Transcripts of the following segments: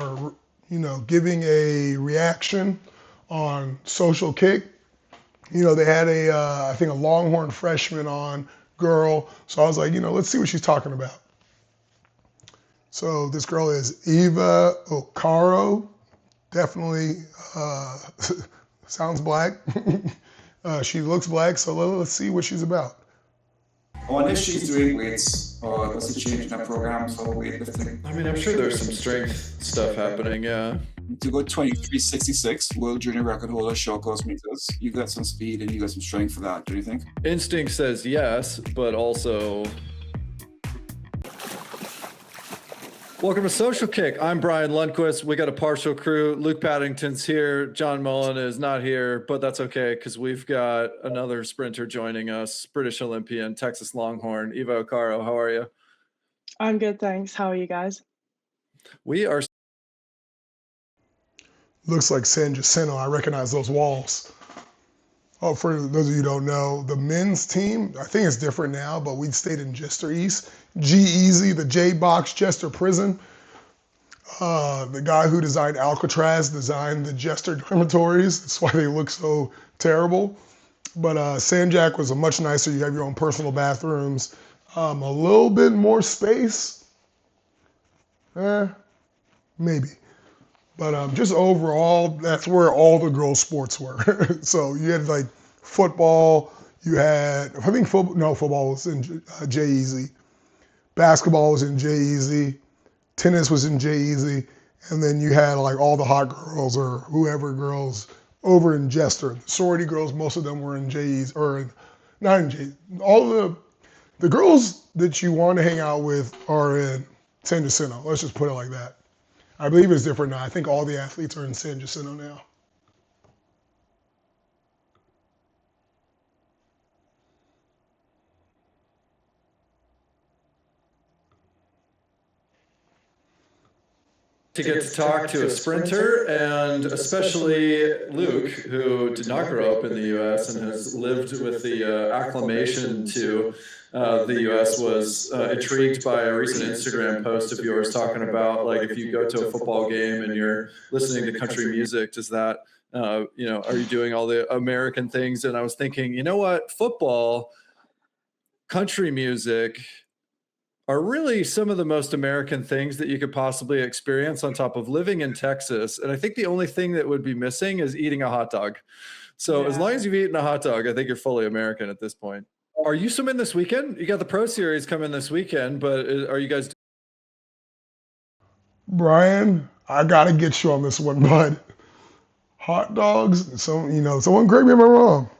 are, giving a reaction on Social Kick. They had I think a Longhorn freshman on, girl. So I was like, let's see what she's talking about. So this girl is Eva Okaro. Definitely sounds black. She looks black, so let's see what she's about. I wonder if she's doing weights or does she change her program for weightlifting? I mean, I'm sure there's some strength stuff happening, yeah. To go 23.66, world junior record holder, short course meters. You got some speed and you got some strength for that, do you think? Instinct says yes, but also... Welcome to Social Kick. I'm Brian Lundquist. We got a partial crew. Luke Paddington's here. John Mullen is not here, but that's okay because we've got another sprinter joining us, British Olympian, Texas Longhorn, Eva Okaro. How are you? I'm good, thanks. How are you guys? We are... Looks like San Jacinto. I recognize those walls. Oh, for those of you who don't know, the men's team, I think it's different now, but we stayed in Jester East. G-Eazy, the J-Box Jester Prison. The guy who designed Alcatraz designed the Jester dormitories. That's why they look so terrible. But San Jac was a much nicer. You have your own personal bathrooms. A little bit more space. Maybe. But just overall, that's where all the girls' sports were. So you had like football, you had, I think football was in J-Eazy. Basketball was in J-Eazy. Tennis was in J-Eazy. And then you had like all the hot girls or whoever girls over in Jester. The sorority girls, most of them were in J-Eazy, or not in J. All the girls that you want to hang out with are in San Jacinto. Let's just put it like that. I believe it's different now. I think all the athletes are in San Jacinto now. To get to talk to a sprinter, and especially Luke, who did not grow up in the U.S. and has lived with the acclimation to the U.S., was intrigued by a recent Instagram post of yours talking about, like, if you go to a football game and you're listening to country music, does that, are you doing all the American things? And I was thinking, you know what, football, country music are really some of the most American things that you could possibly experience on top of living in Texas. And I think the only thing that would be missing is eating a hot dog. So as long as you've eaten a hot dog, I think you're fully American at this point. Are you swimming this weekend? You got the Pro Series coming this weekend, but are you guys... Brian, I got to get you on this one, bud. Hot dogs, someone correct me if I'm wrong,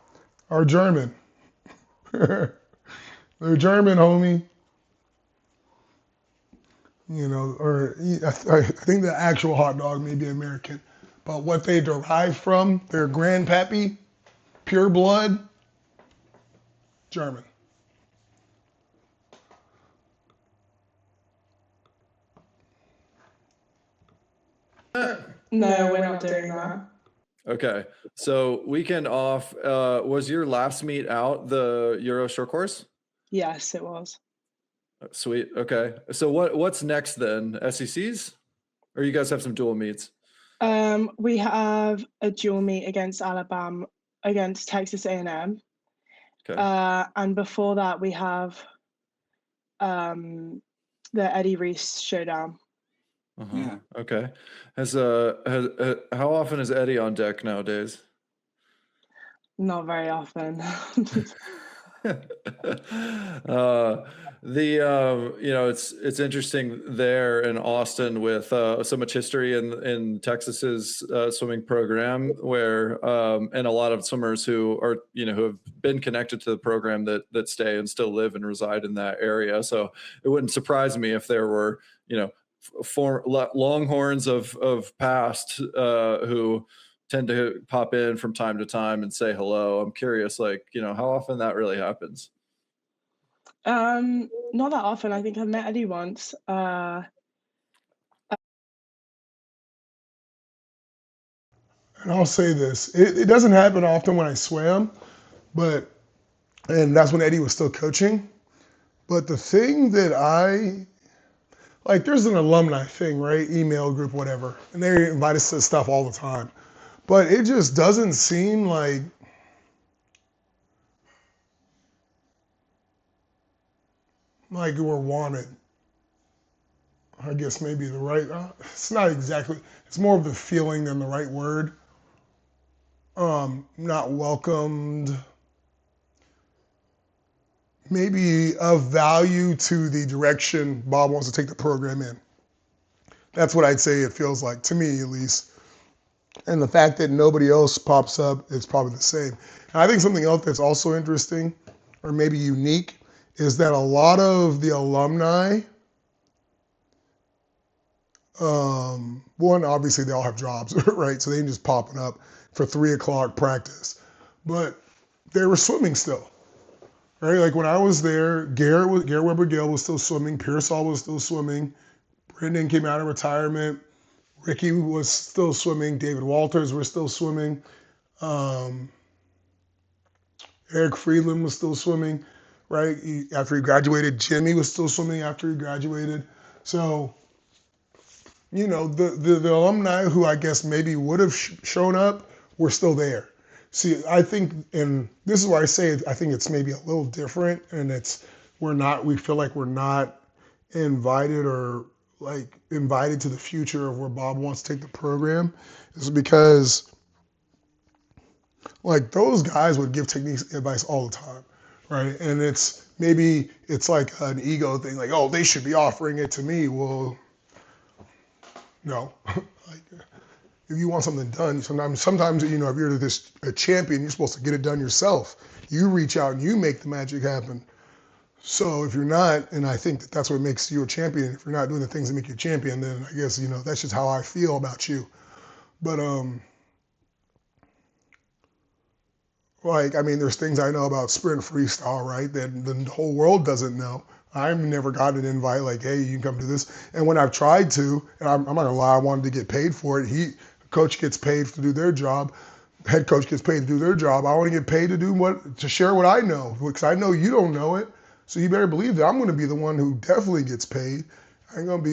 are German. They're German, homie. Or I think the actual hot dog may be American, but what they derive from, their grandpappy, pure blood, German. No, we're not doing that. Okay, so weekend off. Was your last meet out the Euro short course? Yes, it was. Sweet. Okay. So what's next then? SECs? Or you guys have some dual meets? We have a dual meet against Alabama, against Texas A&M. Okay. And before that, we have the Eddie Reese showdown. Yeah. Okay. How often is Eddie on deck nowadays? Not very often. It's interesting there in Austin with so much history in Texas's swimming program, where and a lot of swimmers who are who have been connected to the program that stay and still live and reside in that area. So it wouldn't surprise me if there were Longhorns of past who tend to pop in from time to time and say hello. I'm curious, how often that really happens. Not that often. I think I've met Eddie once. And I'll say this, it doesn't happen often when I swam, and that's when Eddie was still coaching. But the thing that like there's an alumni thing, right? Email group, whatever, and they invite us to stuff all the time. But it just doesn't seem like we're wanted. I guess maybe the right. It's not exactly. It's more of the feeling than the right word. Not welcomed. Maybe of value to the direction Bob wants to take the program in. That's what I'd say it feels like, to me at least. And the fact that nobody else pops up is probably the same. And I think something else that's also interesting, or maybe unique, is that a lot of the alumni, one, obviously they all have jobs, right? So they can just pop it up for 3 o'clock practice. But they were swimming still. Right, like when I was there, Garrett Weber-Gale was still swimming, Pearsall was still swimming, Brendan came out of retirement, Ricky was still swimming, David Walters was still swimming, Eric Friedland was still swimming, right? After he graduated, Jimmy was still swimming after he graduated. So, you know, the alumni who I guess maybe would have shown up were still there. See, I think, and this is why I say I think it's maybe a little different, and we feel like we're not invited or like invited to the future of where Bob wants to take the program, is because like those guys would give techniques advice all the time, right? And maybe it's like an ego thing, like, oh, they should be offering it to me. Well, no. Like, if you want something done, sometimes you know, if you're a champion, you're supposed to get it done yourself. You reach out and you make the magic happen. So if you're not, and I think that's what makes you a champion, if you're not doing the things that make you a champion, then I guess, you know, that's just how I feel about you. But like, I mean, there's things I know about sprint freestyle, right, that the whole world doesn't know. I've never gotten an invite like, hey, you can come to this. And when I've tried to, and I'm not gonna lie, I wanted to get paid for it. Coach gets paid to do their job. Head coach gets paid to do their job. I want to get paid to share what I know, because I know you don't know it. So you better believe that I'm going to be the one who definitely gets paid. I ain't going to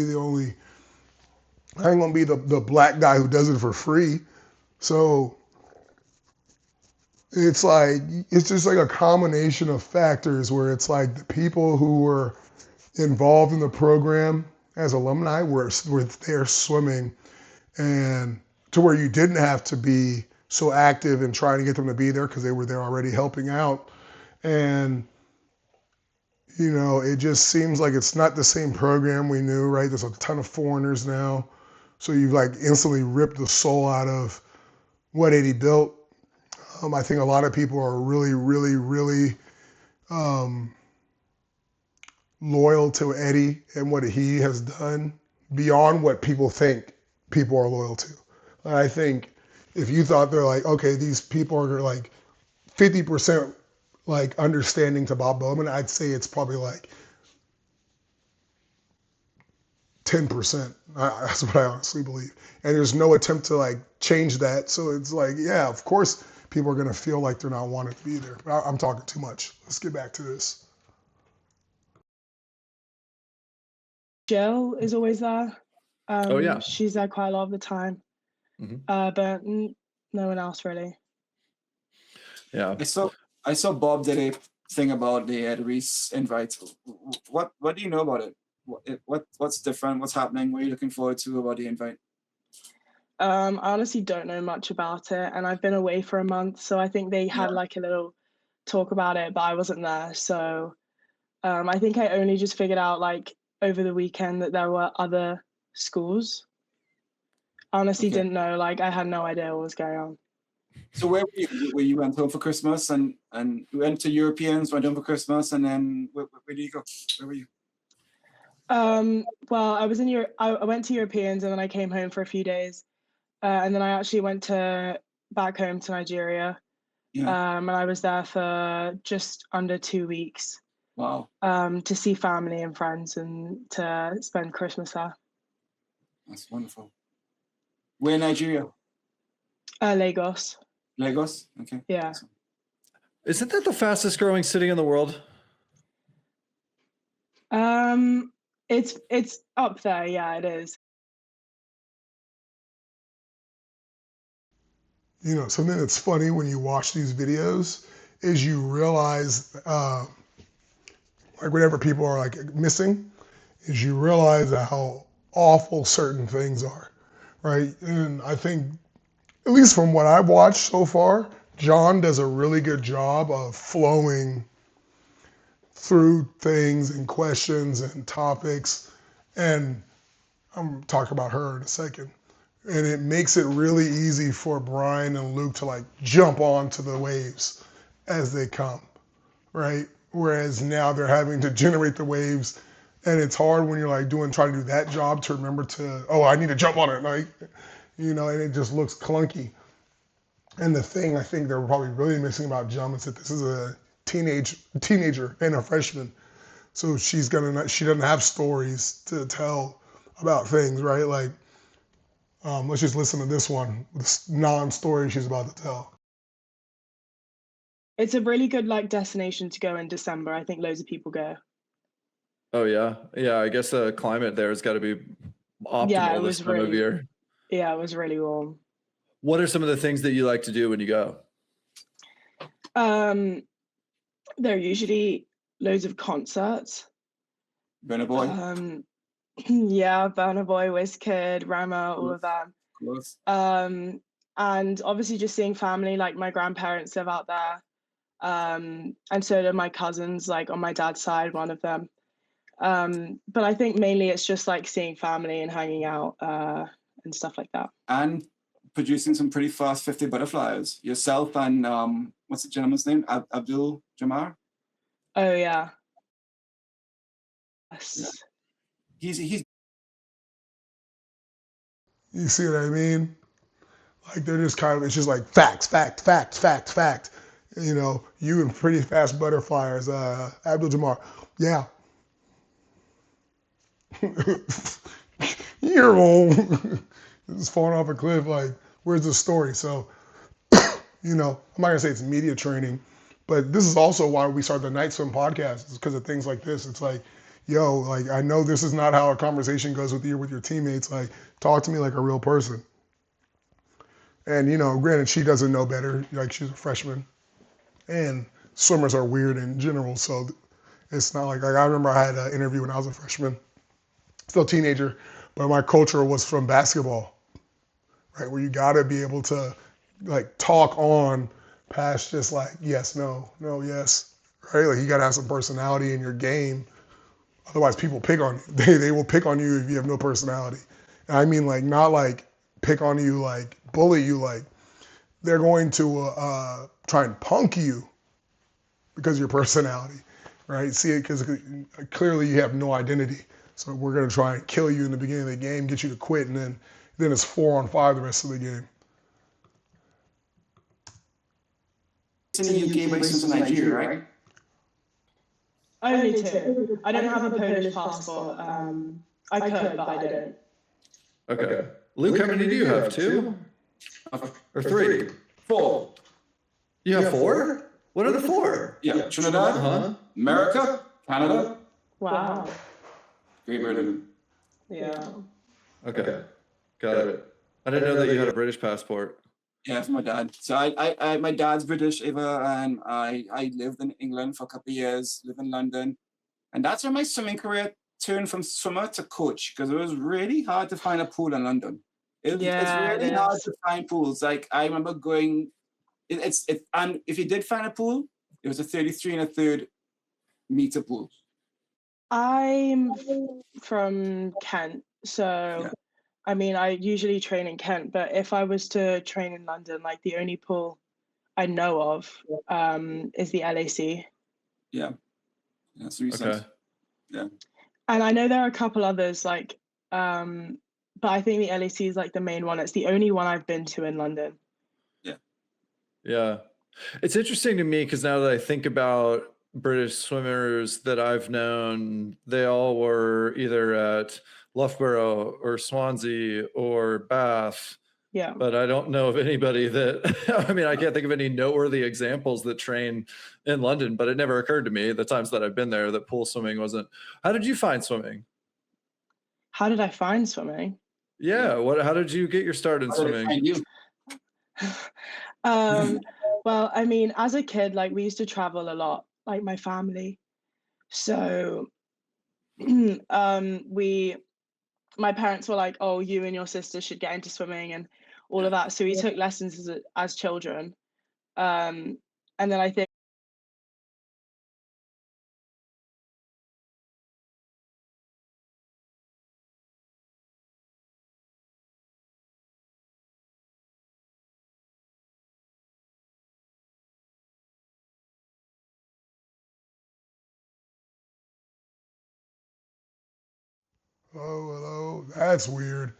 be the black guy who does it for free. So it's just like a combination of factors where it's like the people who were involved in the program as alumni were there swimming, and to where you didn't have to be so active in trying to get them to be there because they were there already helping out. And, you know, it just seems like it's not the same program we knew, right? There's a ton of foreigners now. So you've like instantly ripped the soul out of what Eddie built. I think a lot of people are really, really, really loyal to Eddie and what he has done beyond what people think people are loyal to. I think if you thought they're like, okay, these people are like 50% like understanding to Bob Bowman, I'd say it's probably like 10%. That's what I honestly believe. And there's no attempt to like change that. So it's like, yeah, of course people are going to feel like they're not wanted to be there. But I'm talking too much. Let's get back to this. Jill is always there. Oh, yeah. She's there quite a lot of the time. But no one else really. Yeah. I saw Bob did a thing about the Ed Reese invite. What do you know about it? What's different? What's happening? What are you looking forward to about the invite? I honestly don't know much about it, and I've been away for a month, so I think they had like a little talk about it, but I wasn't there. So I think I only just figured out like over the weekend that there were other schools. Honestly, didn't know. Like, I had no idea what was going on. So where were you? Where you went home for Christmas and you went to Europeans, went home for Christmas, and then where did you go? Where were you? Well, I was in I went to Europeans and then I came home for a few days, and then I actually went back home to Nigeria. Yeah. And I was there for just under 2 weeks. Wow. To see family and friends and to spend Christmas there. That's wonderful. Where in Nigeria? Lagos. Lagos? Okay. Yeah. Awesome. Isn't that the fastest growing city in the world? It's up there, yeah, it is. You know, something that's funny when you watch these videos is you realize, like whenever people are like missing, is you realize how awful certain things are, right? And I think, at least from what I've watched so far, John does a really good job of flowing through things and questions and topics. And I'm talking about her in a second. And it makes it really easy for Brian and Luke to like jump onto the waves as they come, right? Whereas now they're having to generate the waves, and it's hard when you're like trying to do that job to remember to, oh, I need to jump on it, like, you know, and it just looks clunky. And the thing I think they're probably really missing about Jum is that this is a teenager and a freshman, so she doesn't have stories to tell about things, right? Like, let's just listen to this one, this non-story she's about to tell. It's a really good like destination to go in December. I think loads of people go. Oh yeah, yeah. I guess the climate there has got to be Yeah, it optimal this was time of really year. yeah, it was really warm. What are some of the things that you like to do when you go? There are usually loads of concerts. Burna Boy. Yeah, Burna Boy, Wizkid, Rama, all of them. Close. And obviously just seeing family, like my grandparents live out there. And so do my cousins, like on my dad's side, one of them. But I think mainly it's just like seeing family and hanging out and stuff like that. And producing some pretty fast 50 butterflies. Yourself and what's the gentleman's name? Abdul Jamar? Oh yeah. Yes. Yeah. He's You see what I mean? Like they're just kind of, it's just like facts, fact, fact, fact, fact. You know, you and pretty fast butterflies, Abdul Jamar. Yeah. You're old. It's falling off a cliff. Like, where's the story? So, you know, I'm not gonna say it's media training, but this is also why we start the Night Swim podcast, is because of things like this. It's like, yo, like I know this is not how a conversation goes with your teammates. Like, talk to me like a real person. And you know, granted, she doesn't know better. Like she's a freshman, and swimmers are weird in general. So it's not like I remember I had an interview when I was a freshman, still a teenager, but my culture was from basketball, right? Where you got to be able to like talk on past just like yes, no, no, yes, right? Like you got to have some personality in your game. Otherwise, people pick on you. They will pick on you if you have no personality. And I mean like not like pick on you, like bully you, like they're going to try and punk you because of your personality, right? See it because clearly you have no identity. So we're going to try and kill you in the beginning of the game, get you to quit, and then it's 4-on-5 the rest of the game. in the UK, but he's from Nigeria, right? Only two. I don't have a Polish passport. I could, but I don't. Okay. Luke, how many do you have? 2? Or 3? 4. You have 4? What are the 4? Yeah, Trinidad, America, Canada, Wow. Great Britain. Yeah. Okay. Got it. I didn't know that you had a British passport. Yeah, from my dad. So I my dad's British, Ava, and I lived in England for a couple of years, lived in London. And that's where my swimming career turned from swimmer to coach, because it was really hard to find a pool in London. It's really hard to find pools. Like I remember going, and if you did find a pool, it was a 33 and a third meter pool. I'm from Kent, so Yeah. I mean, I usually train in Kent, but if I was to train in London, like the only pool I know of is the LAC. Yeah. That's recent. Okay. Yeah. And I know there are a couple others, like, but I think the LAC is like the main one. It's the only one I've been to in London. Yeah. It's interesting to me because now that I think about British swimmers that I've known, they all were either at Loughborough or Swansea or Bath. Yeah. But I don't know of anybody that, I mean, I can't think of any noteworthy examples that train in London, but it never occurred to me the times that I've been there that pool swimming wasn't. How did you find swimming? How did I find swimming? Yeah. How did you get your start in How did it find swimming? you? Well, I mean, as a kid, like we used to travel a lot, like my family. So, we my parents were like, "Oh, you and your sister should get into swimming and all of that." So we took lessons as children. Um, and then I think Oh, hello. That's weird.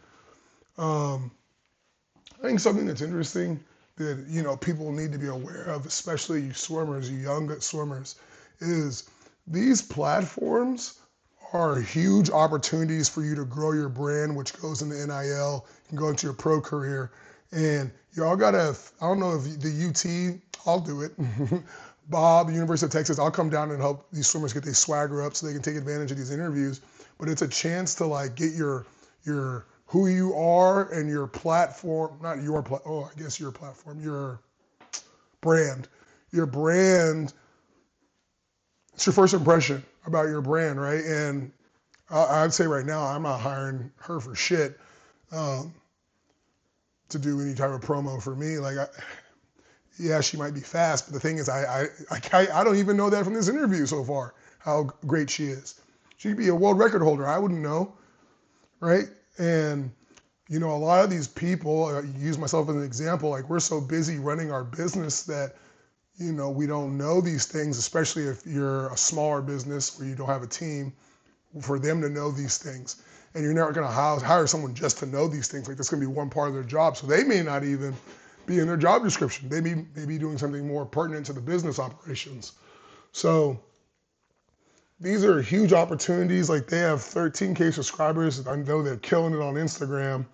Um, I think something that's interesting that people need to be aware of, especially you swimmers, you young swimmers, is these platforms are huge opportunities for you to grow your brand, which goes into NIL and go into your pro career. And y'all gotta, I don't know if the UT, I'll do it. Bob, the University of Texas, I'll come down and help these swimmers get their swagger up so they can take advantage of these interviews. But it's a chance to like get your who you are and your platform, not your I guess your platform, your brand. Your brand, it's your first impression about your brand, right? And I'd say right now, I'm not hiring her for shit um, to do any type of promo for me. Like, yeah, she might be fast, but the thing is, I don't even know that from this interview so far, how great she is. She could be a world record holder. I wouldn't know, right? And a lot of these people, use myself as an example, like we're so busy running our business that, we don't know these things, especially if you're a smaller business where you don't have a team, for them to know these things. And you're not going to hire someone just to know these things. Like that's going to be one part of their job. So they may not even be in their job description. They may be doing something more pertinent to the business operations. So these are huge opportunities. Like they have 13K subscribers. I know they're killing it on Instagram.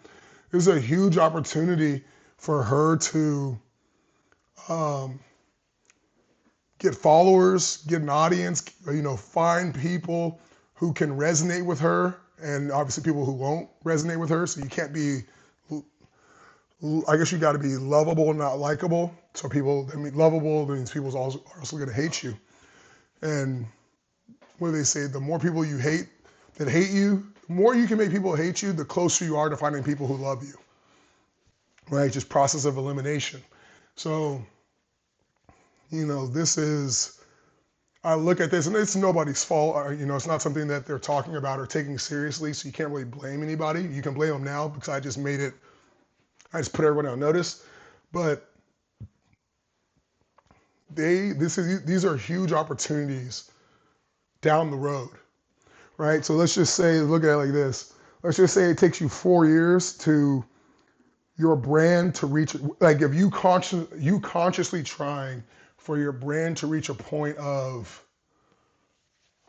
This is a huge opportunity for her to get followers, get an audience, find people who can resonate with her, and obviously people who won't resonate with her. So you can't be, I guess you got to be lovable, not likable. So lovable means people's also going to hate you. And what do they say? The more people you hate that hate you, the more you can make people hate you, the closer you are to finding people who love you. Right? Just process of elimination. So, this is, I look at this and it's nobody's fault. It's not something that they're talking about or taking seriously, so you can't really blame anybody. You can blame them now because I just put everybody on notice. But these are huge opportunities down the road, right? So let's just say, look at it like this. Let's just say it takes you 4 years to your brand to reach, like if you consciously trying for your brand to reach a point of,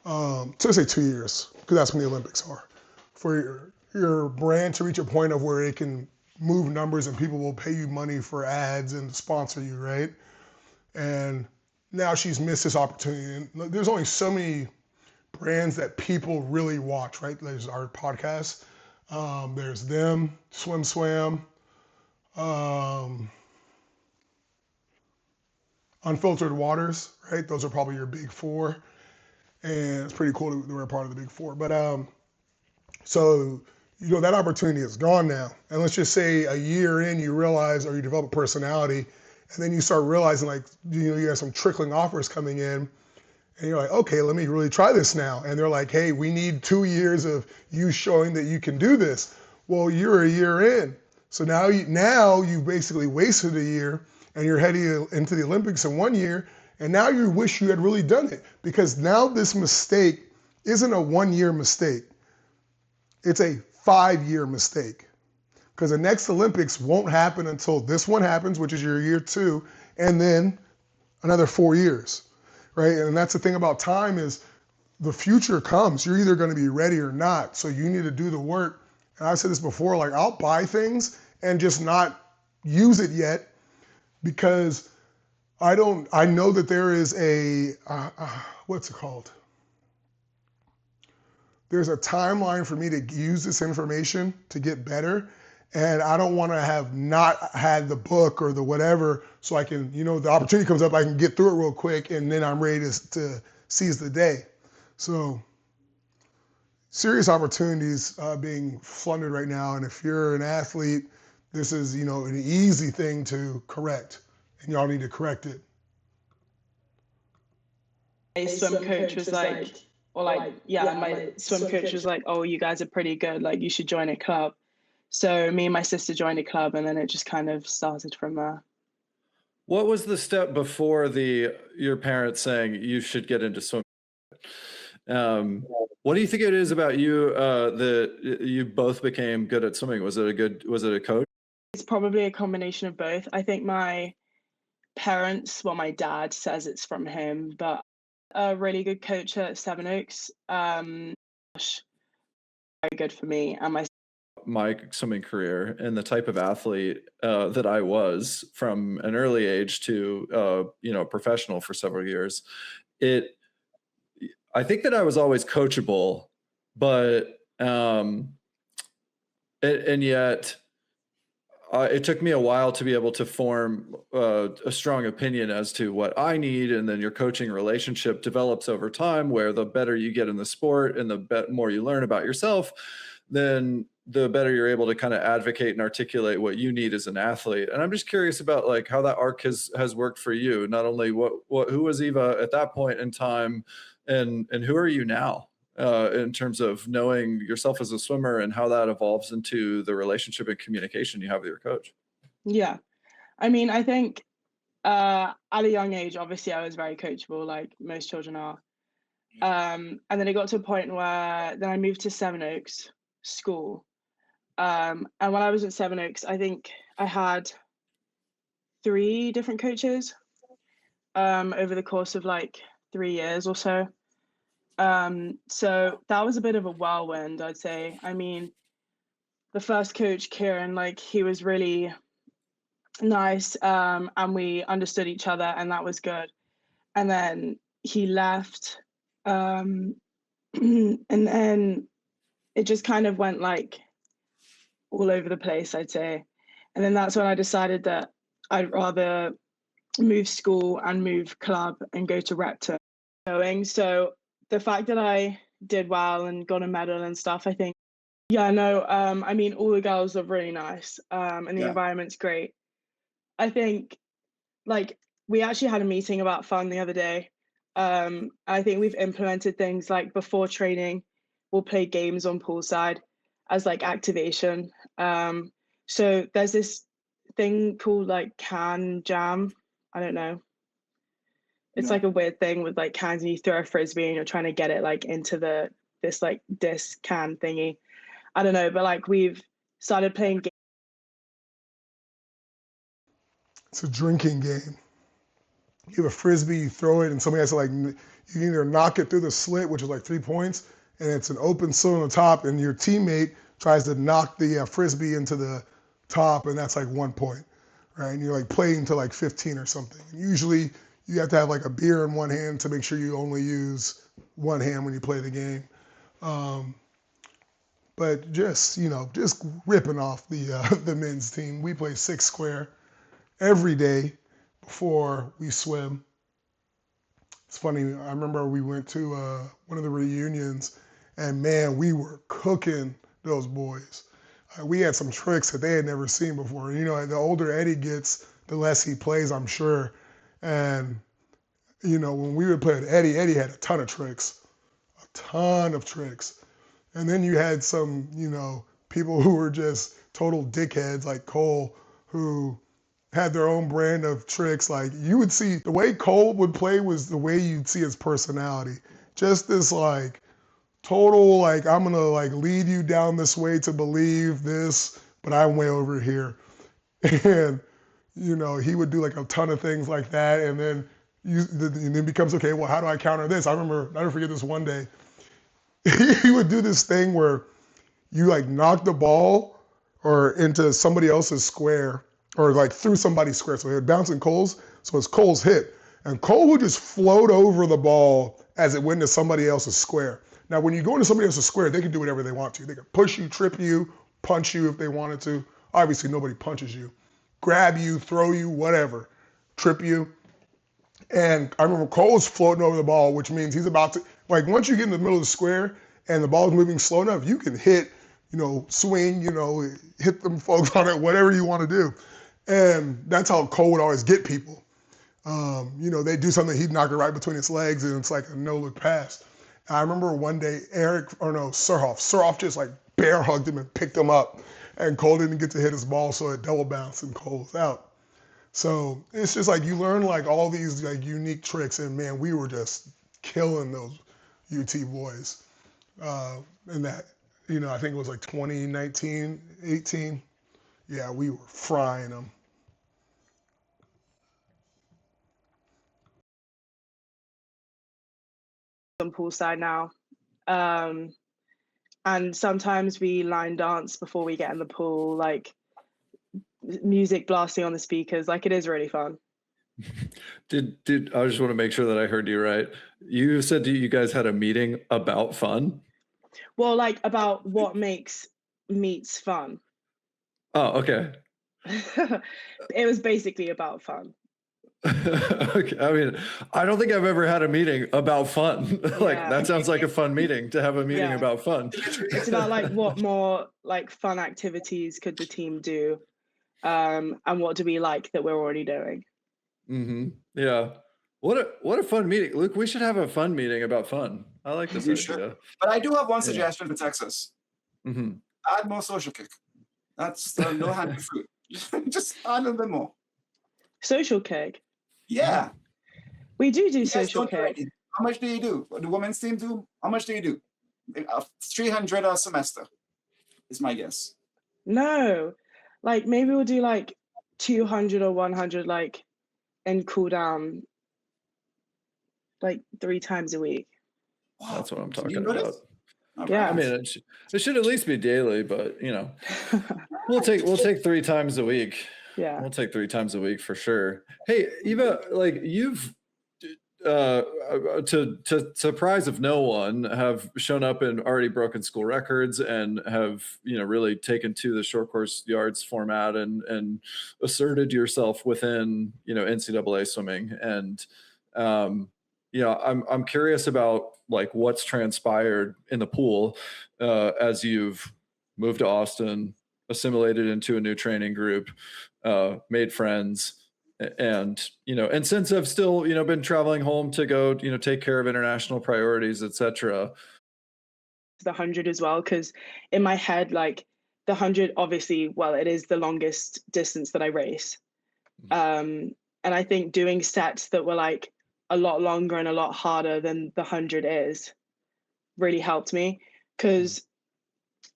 so let's say 2 years, because that's when the Olympics are. For your brand to reach a point of where it can move numbers and people will pay you money for ads and sponsor you, right? And now she's missed this opportunity. And there's only so many brands that people really watch, right? There's our podcast. There's them, Swim Swam, Unfiltered Waters, right? Those are probably your big four. And it's pretty cool that we're a part of the big four. But so, that opportunity is gone now. And let's just say a year in, you realize, or you develop a personality, and then you start realizing like, you have some trickling offers coming in, and you're like, okay, let me really try this now. And they're like, hey, we need 2 years of you showing that you can do this. Well, you're a year in. So now you basically wasted a year and you're heading into the Olympics in 1 year. And now you wish you had really done it, because now this mistake isn't a 1-year mistake. It's a 5-year mistake, because the next Olympics won't happen until this one happens, which is your year 2, and then another 4 years, right? And that's the thing about time, is the future comes. You're either going to be ready or not. So you need to do the work. And I've said this before, like I'll buy things and just not use it yet, because I know that there is what's it called? there's a timeline for me to use this information to get better. And I don't want to have not had the book or the whatever, so I can, the opportunity comes up, I can get through it real quick, and then I'm ready to seize the day. So serious opportunities being flooded right now. And if you're an athlete, this is, an easy thing to correct, and y'all need to correct it. My swim coach was like, my swim coach was like, oh, you guys are pretty good. Like, you should join a club. So me and my sister joined a club, and then it just kind of started from there. What was the step before your parents saying you should get into swimming? What do you think it is about you that you both became good at swimming? Was it a coach? It's probably a combination of both. I think my parents, my dad says it's from him, but a really good coach at Sevenoaks, very good for me and my swimming career and the type of athlete that I was from an early age to professional for several years. I think that I was always coachable, but and yet it took me a while to be able to form a strong opinion as to what I need. And then your coaching relationship develops over time, where the better you get in the sport and the more you learn about yourself, then the better you're able to kind of advocate and articulate what you need as an athlete. And I'm just curious about like how that arc has worked for you. Not only who was Eva at that point in time, and who are you now in terms of knowing yourself as a swimmer and how that evolves into the relationship and communication you have with your coach. Yeah. I mean, I think at a young age, obviously I was very coachable, like most children are. And then it got to a point where then I moved to Sevenoaks school. And when I was at Sevenoaks, I think I had 3 different coaches over the course of like 3 years or so. So that was a bit of a whirlwind, I'd say. I mean, the first coach, Kieran, like he was really nice, and we understood each other, and that was good. And then he left, and then it just kind of went like all over the place, I'd say. And then that's when I decided that I'd rather move school and move club and go to Repton. So the fact that I did well and got a medal and stuff, I think, I mean, all the girls are really nice, and the environment's great. I think, like, we actually had a meeting about fun the other day. I think we've implemented things like before training, we'll play games on poolside as like activation. So there's this thing called like can jam. I don't know. It's like a weird thing with like cans, and you throw a frisbee and you're trying to get it like into this like disc can thingy. I don't know, but like we've started playing games. It's a drinking game. You have a frisbee, you throw it, and somebody has to like, you can either knock it through the slit, which is like 3 points, and it's an open slit on the top, and your teammate tries to knock the frisbee into the top, and that's like 1 point, right? And you're like playing to like 15 or something. And usually you have to have like a beer in one hand to make sure you only use one hand when you play the game. But just ripping off the men's team. We play 6 square every day before we swim. It's funny, I remember we went to one of the reunions, and man, we were cooking those boys. We had some tricks that they had never seen before. The older Eddie gets, the less he plays, I'm sure. And, when we would play with Eddie had a ton of tricks. And then you had some, people who were just total dickheads like Cole, who had their own brand of tricks. Like you would see the way Cole would play was the way you'd see his personality. Just this like total, like I'm gonna like lead you down this way to believe this, but I'm way over here. And he would do like a ton of things like that, and then it becomes okay. Well, how do I counter this? I remember, I never forget this one day. He would do this thing where you like knock the ball or into somebody else's square, or like through somebody's square. So it would bounce in Cole's, so it's Cole's hit. And Cole would just float over the ball as it went into somebody else's square. Now, when you go into somebody else's square, they can do whatever they want to. They can push you, trip you, punch you if they wanted to. Obviously, nobody punches you. Grab you, throw you, whatever, trip you. And I remember Cole's floating over the ball, which means he's about to, like, once you get in the middle of the square and the ball's moving slow enough, you can hit, swing, hit them folks on it, whatever you want to do. And that's how Cole would always get people. They do something, he'd knock it right between his legs, and it's like a no-look pass. And I remember one day, Surhoff just like bear hugged him and picked him up, and Cole didn't get to hit his ball, so it double bounced and Cole was out. So it's just like you learn like all these like unique tricks, and man, we were just killing those UT boys. And that, I think it was like 2019, 18. Yeah, we were frying them. On poolside now. And sometimes we line dance before we get in the pool, like music blasting on the speakers. Like, it is really fun. Did I just want to make sure that I heard you right. You said you guys had a meeting about fun? Well, like about what makes meets fun. Oh, okay. It was basically about fun. Okay. I mean, I don't think I've ever had a meeting about fun. Like, Yeah. that sounds like a fun meeting, to have a meeting Yeah. about fun. It's about like what more like fun activities could the team do, and what do we like that we're already doing. Mm-hmm. Yeah. What a fun meeting. Luke, we should have a fun meeting about fun. I like this You idea. should. But I do have one suggestion for Texas. Mm-hmm. Add more social kick. That's no hanging fruit. Just add a little bit more. Social kick. Yeah. We do You guys social don't do kick. anything. How much do you do? What the women's team do? How much do you do? 300 a semester is my guess. No, like maybe we'll do like 200 or 100, like, and cool down like 3 times a week. Wow. That's what I'm Can you talking do about. this? All Yeah. I right. mean, it should at least be daily, but we'll take 3 times a week. Yeah. We'll take 3 times a week for sure. Hey, Eva, like, you've to surprise of no one, have shown up and already broken school records, and have really taken to the short course yards format, and asserted yourself within NCAA swimming. And I'm curious about like what's transpired in the pool as you've moved to Austin, assimilated into a new training group, made friends, and since I've still been traveling home to go take care of international priorities, etc. The 100 as well, because in my head, like, the 100, obviously, well, it is the longest distance that I race, and I think doing sets that were like a lot longer and a lot harder than the 100 is really helped me, because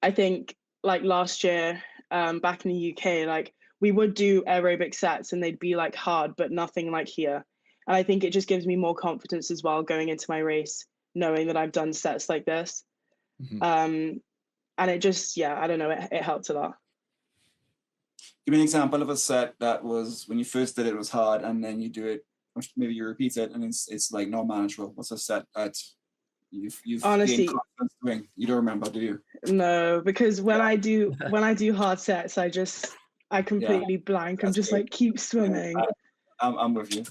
I think like last year, back in the UK, like, we would do aerobic sets and they'd be like hard, but nothing like here. And I think it just gives me more confidence as well going into my race, knowing that I've done sets like this. And it just, I don't know, it helped a lot. Give me an example of a set that was, when you first did it, was hard, and then you do it, maybe you repeat it, and it's like not manageable. What's a set that you've Honestly, gained confidence doing? You don't remember, do you? No, because when I do hard sets, I completely blank. I'm just great. like, keep swimming. I'm with you.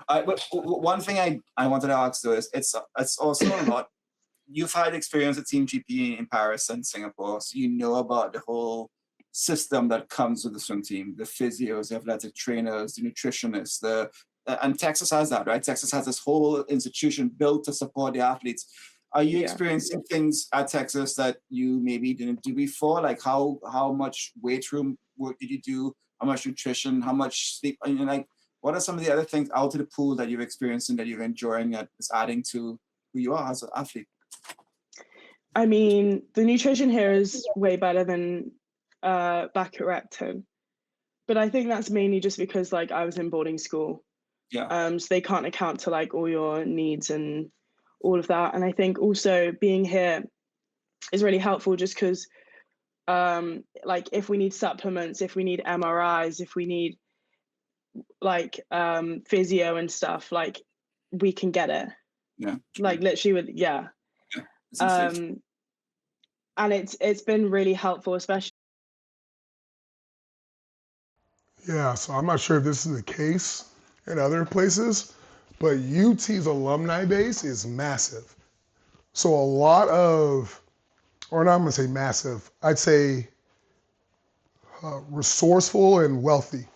But one thing I wanted to ask though is, it's also a lot. You've had experience at Team GP in Paris and Singapore, so you know about the whole system that comes with the swim team, the physios, the athletic trainers, the nutritionists, and Texas has that, right? Texas has this whole institution built to support the athletes. Are you experiencing things at Texas that you maybe didn't do before? Like how much weight room work did you do? How much nutrition? How much sleep? And like, what are some of the other things out of the pool that you've experienced and that you're enjoying that is adding to who you are as an athlete? I mean, the nutrition here is way better than back at Repton, but I think that's mainly just because like I was in boarding school. So they can't account to like all your needs and all of that. And I think also being here is really helpful, just because like if we need supplements, if we need MRIs, if we need like physio and stuff, like we can get it. Yeah. Like literally with And it's been really helpful, especially. Yeah, so I'm not sure if this is the case in other places, but UT's alumni base is massive. So a lot of, or not I'm gonna say massive, I'd say resourceful and wealthy.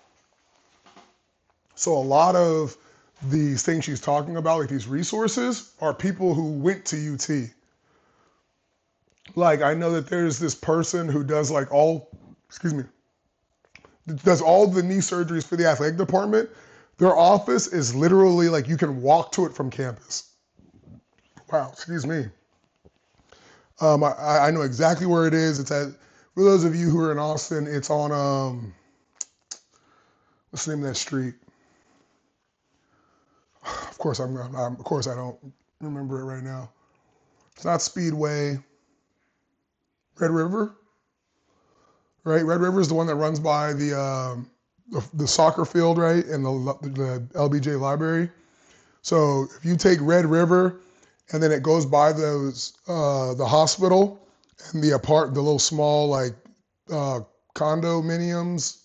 So a lot of these things she's talking about, like these resources, are people who went to UT. Like I know that there's this person who does like all, excuse me, does all the knee surgeries for the athletic department. Their office is literally like you can walk to it from campus. Wow, excuse me. I know exactly where it is. It's at, for those of you who are in Austin, it's on, what's the name of that street? Of course, of course I don't remember it right now. It's not Speedway. Red River, right? Red River is the one that runs by the soccer field, right, and the LBJ library. So if you take Red River, and then it goes by those the hospital and the little small like condominiums,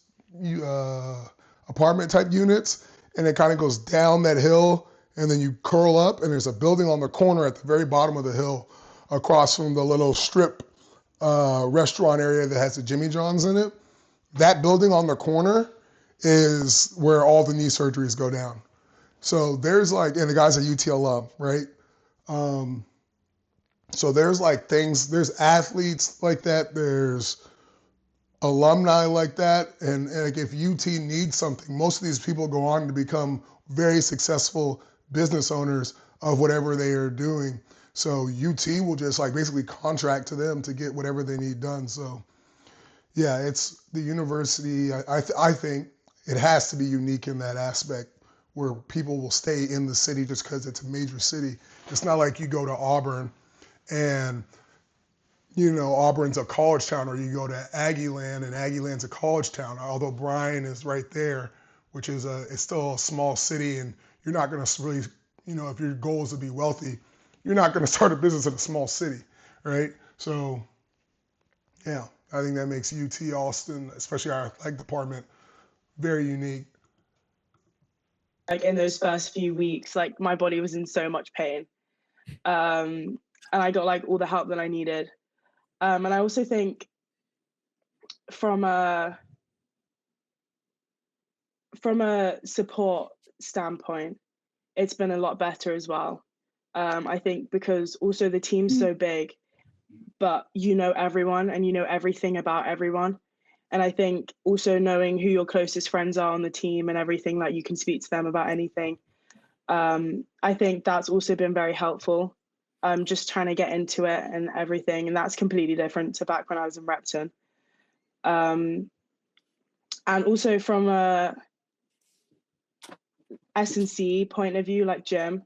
apartment type units, and it kind of goes down that hill, and then you curl up, and there's a building on the corner at the very bottom of the hill, across from the little strip restaurant area that has the Jimmy John's in it. That building on the corner is where all the knee surgeries go down. So there's like, and the guy's a UT alum, right? So there's like things, there's athletes like that, there's alumni like that, and like if UT needs something, most of these people go on to become very successful business owners of whatever they are doing. So UT will just like basically contract to them to get whatever they need done. So yeah, it's the university. I think it has to be unique in that aspect where people will stay in the city just because it's a major city. It's not like you go to Auburn and Auburn's a college town, or you go to Aggieland and Aggieland's a college town. Although Bryan is right there, which is it's still a small city, and you're not going to really, if your goal is to be wealthy, you're not going to start a business in a small city, right? So, yeah, I think that makes UT Austin, especially our athletic department, very unique. Like in those first few weeks, like my body was in so much pain, and I got like all the help that I needed. And I also think from a support standpoint, it's been a lot better as well. I think because also the team's so big, but you know everyone and you know everything about everyone. And I think also knowing who your closest friends are on the team and everything, like you can speak to them about anything. I think that's also been very helpful. Just trying to get into it and everything. And that's completely different to back when I was in Repton. And also from a S&C point of view, like gym,